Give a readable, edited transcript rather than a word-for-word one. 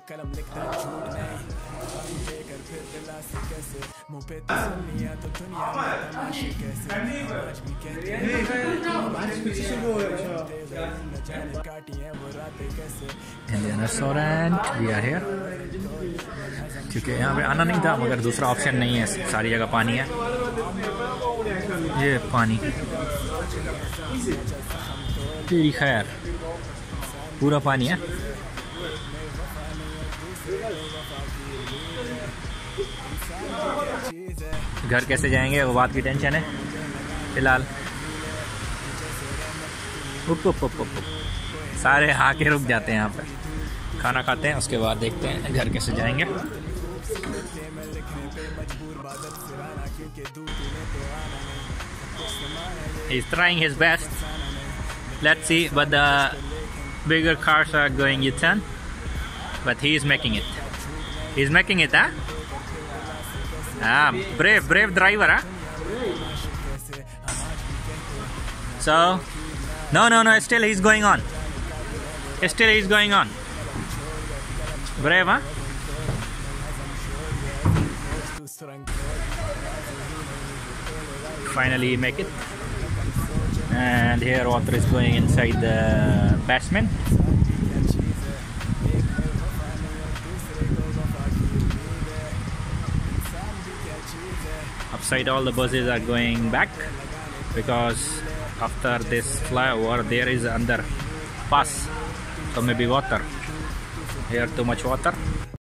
Indian restaurant, we are here. क्योंकि यहाँ पे आना नहीं था मगर दूसरा ऑप्शन नहीं है, सारी जगह पानी है। ये पानी तेरी खैर पूरा पानी है। घर कैसे जाएंगे वो बात की टेंशन है फिलहाल। सारे आके रुक जाते हैं यहाँ पे, खाना खाते हैं, उसके बाद देखते हैं घर कैसे जाएंगे। He's trying his best. Let's see, but the bigger cars are going U-turn, but he is making it. He's making it, huh? Ah, brave driver, huh? So, no, still he's going on. Still he's going on. Brave, huh? Finally make it. And here water is going inside the basement. Upside all the buses are going back because after this flyover there is under pass, so maybe water. Here too much water.